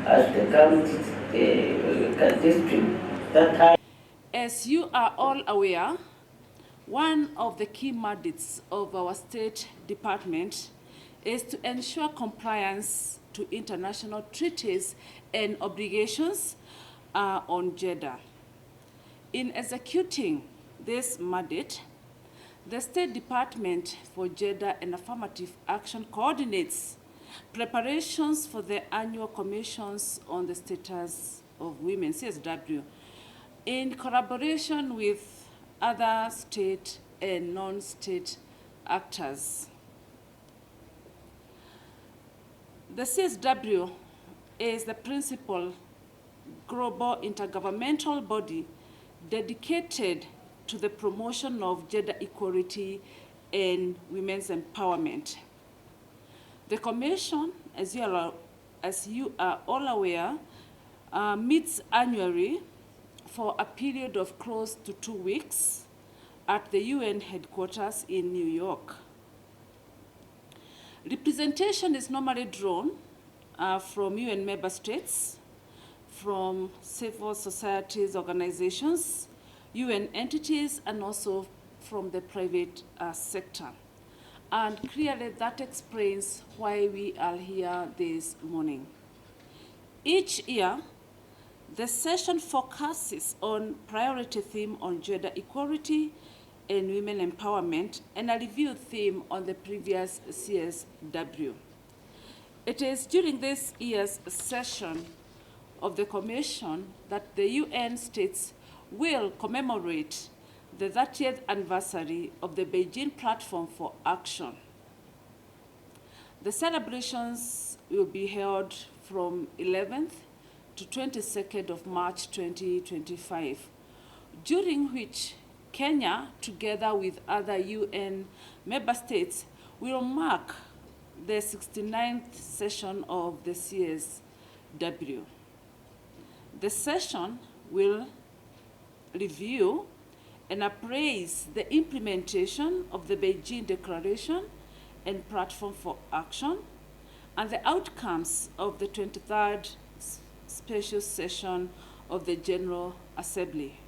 as the county district that As you are all aware, one of the key mandates of our State Department is to ensure compliance to international treaties and obligations on gender. In executing this mandate, the State Department for Gender and Affirmative Action coordinates preparations for the annual commissions on the status of women, CSW, in collaboration with other state and non-state actors. The CSW is the principal global intergovernmental body dedicated to the promotion of gender equality and women's empowerment. The Commission, as you are all aware, meets annually for a period of close to 2 weeks at the UN headquarters in New York. Representation is normally drawn from UN member states, from civil societies organizations, UN entities, and also from the private sector. And clearly that explains why we are here this morning. Each year, the session focuses on priority theme on gender equality and women empowerment and a review theme on the previous CSW. It is during this year's session of the Commission that the UN states will commemorate the 30th anniversary of the Beijing Platform for Action. The celebrations will be held from 11th to 22nd of March 2025, during which Kenya, together with other UN member states, will mark the 69th session of the CSW. The session will review and appraise the implementation of the Beijing Declaration and Platform for Action and the outcomes of the 23rd special session of the General Assembly.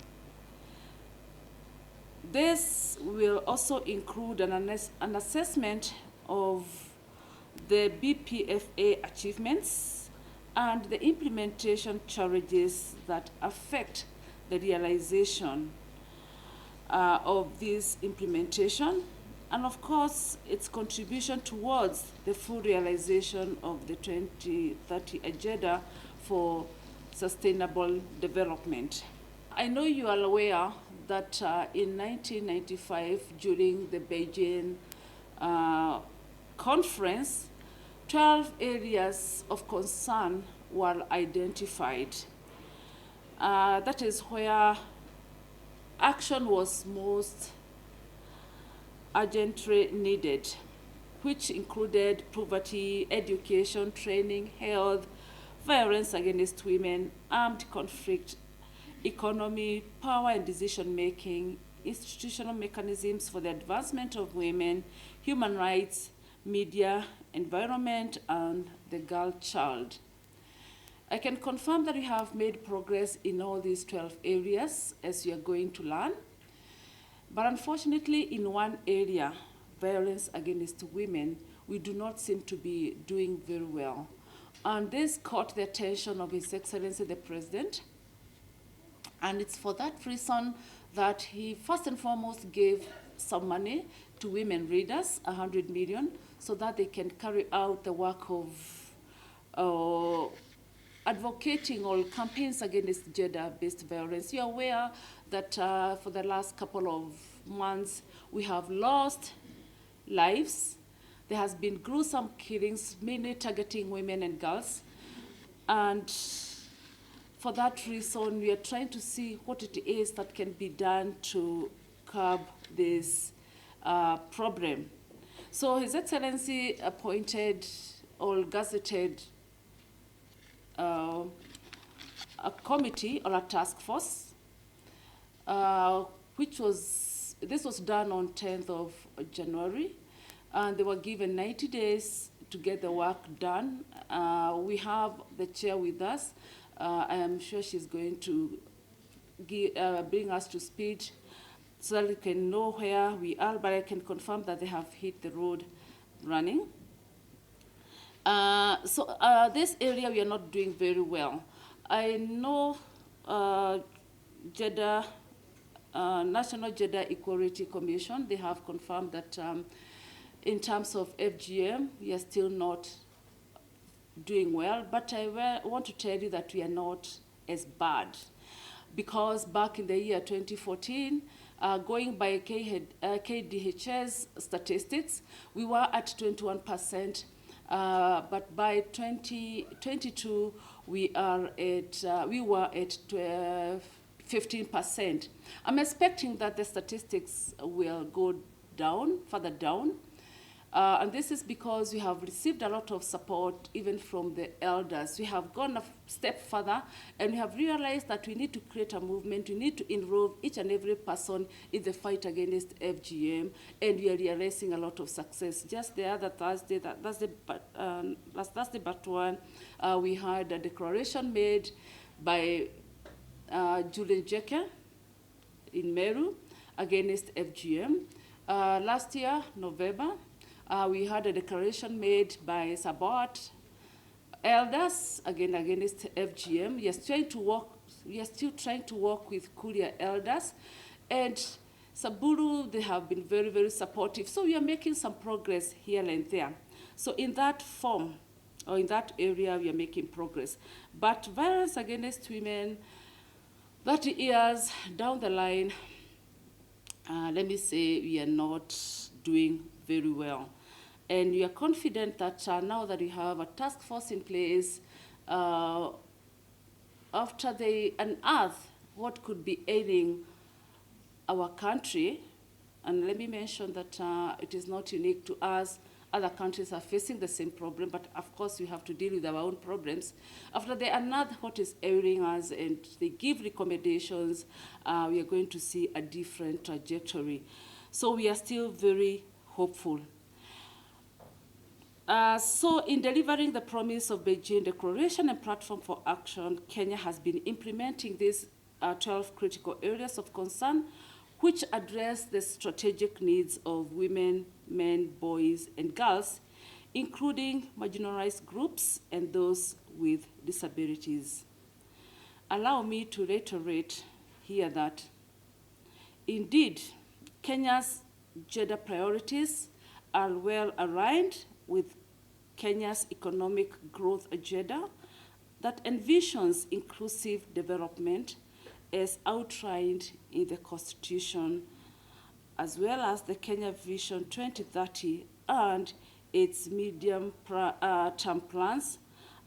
This will also include an assessment of the BPFA achievements and the implementation challenges that affect the realization of this implementation, and of course its contribution towards the full realization of the 2030 Agenda for Sustainable Development. I know you are aware that in 1995, during the Beijing conference, 12 areas of concern were identified. That is where action was most urgently needed, which included poverty, education, training, health, violence against women, armed conflict, economy, power and decision-making, institutional mechanisms for the advancement of women, human rights, media, environment, and the girl child. I can confirm that we have made progress in all these 12 areas, as you are going to learn. But unfortunately, in one area, violence against women, we do not seem to be doing very well. And this caught the attention of His Excellency the President. And it's for that reason that he first and foremost gave some money to women leaders, 100 million, so that they can carry out the work of advocating all campaigns against gender-based violence. You're aware that for the last couple of months, we have lost lives. There has been gruesome killings, mainly targeting women and girls. And for that reason, we are trying to see what it is that can be done to curb this problem. So His Excellency appointed or gazetted a committee or a task force, this was done on 10th of January, and they were given 90 days to get the work done. We have the chair with us. I am sure she's going to bring us to speed so that we can know where we are, but I can confirm that they have hit the road running. This area we are not doing very well. I know National Gender Equality Commission, they have confirmed that in terms of FGM, we are still not doing well, but I want to tell you that we are not as bad, because back in the year 2014, going by KDHS statistics, we were at 21%, but by 2022, we were at 15%. I'm expecting that the statistics will go down, further down. And this is because we have received a lot of support even from the elders. We have gone a step further, and we have realized that we need to create a movement. We need to involve each and every person in the fight against FGM, and we are realizing a lot of success. Just the other Thursday, last Thursday but one, we had a declaration made by Julian Jeke in Meru against FGM. Last year, November, we had a declaration made by Sabot elders against FGM. We are still trying to work with Kuria elders, and Saburu, they have been very, very supportive. So we are making some progress here and there. So in that form, or in that area, we are making progress. But violence against women, 30 years down the line, let me say we are not doing very well. And we are confident that now that we have a task force in place, after they unearth what could be ailing our country, and let me mention that it is not unique to us. Other countries are facing the same problem, but of course we have to deal with our own problems. After they unearth what is ailing us and they give recommendations, we are going to see a different trajectory. So we are still very hopeful. So in delivering the promise of Beijing Declaration and Platform for Action, Kenya has been implementing these 12 critical areas of concern, which address the strategic needs of women, men, boys, and girls, including marginalized groups and those with disabilities. Allow me to reiterate here that, indeed, Kenya's gender priorities are well aligned with Kenya's economic growth agenda that envisions inclusive development as outlined in the Constitution, as well as the Kenya Vision 2030 and its medium-term plans,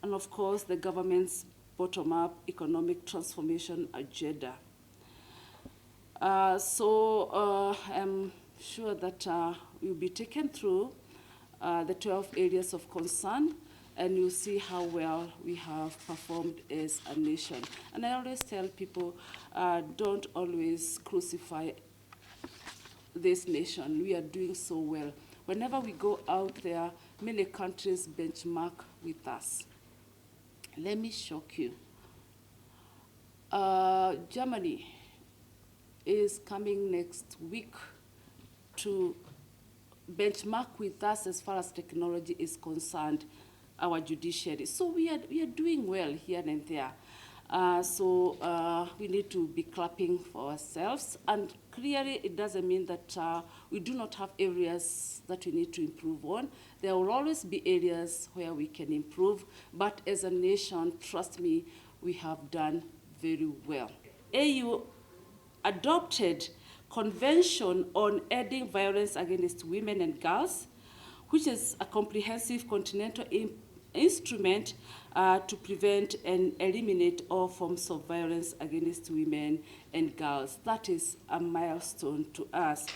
and of course the government's bottom-up economic transformation agenda. I'm sure that we'll be taken through the 12 areas of concern, and you'll see how well we have performed as a nation. And I always tell people, don't always crucify this nation. We are doing so well. Whenever we go out there, many countries benchmark with us. Let me shock you. Germany is coming next week to benchmark with us as far as technology is concerned, our judiciary. So we are doing well here and there. We need to be clapping for ourselves. And clearly, it doesn't mean that we do not have areas that we need to improve on. There will always be areas where we can improve. But as a nation, trust me, we have done very well. AU adopted Convention on Ending Violence Against Women and Girls, which is a comprehensive continental instrument to prevent and eliminate all forms of violence against women and girls. That is a milestone to us.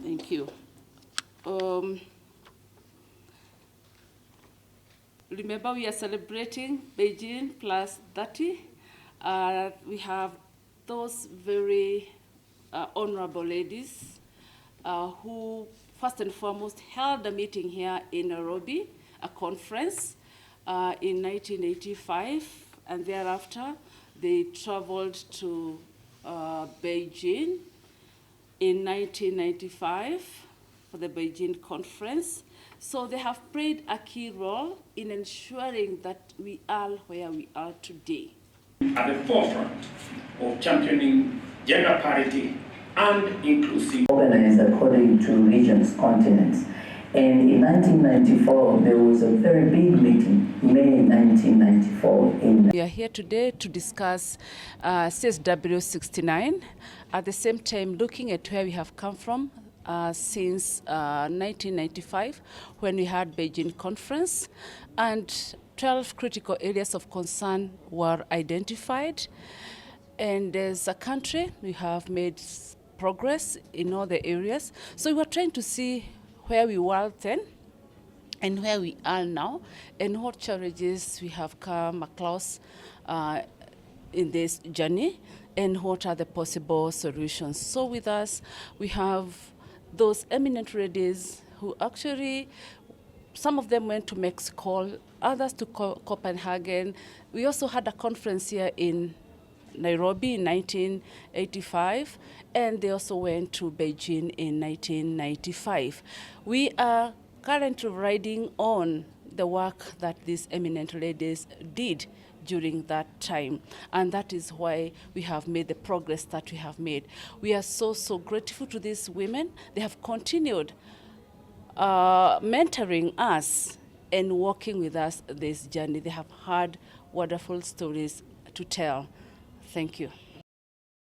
Thank you. Remember, we are celebrating Beijing plus 30. We have those very honorable ladies who first and foremost held a meeting here in Nairobi, a conference in 1985, and thereafter they traveled to Beijing in 1995 for the Beijing conference. So they have played a key role in ensuring that we are where we are today. At the forefront of championing gender parity and inclusivity. Organized according to regions, continents. And in 1994, there was a very big meeting, May 1994. We are here today to discuss CSW69, at the same time looking at where we have come from since 1995, when we had Beijing conference, and 12 critical areas of concern were identified. And as a country, we have made progress in all the areas. So we were trying to see where we were then and where we are now, and what challenges we have come across in this journey, and what are the possible solutions. So with us, we have those eminent ladies who actually, some of them went to Mexico, others to Copenhagen. We also had a conference here in Nairobi in 1985, and they also went to Beijing in 1995. We are currently riding on the work that these eminent ladies did during that time, and that is why we have made the progress that we have made. We are so grateful to these women. They have continued mentoring us and walking with us this journey. They have had wonderful stories to tell. Thank you.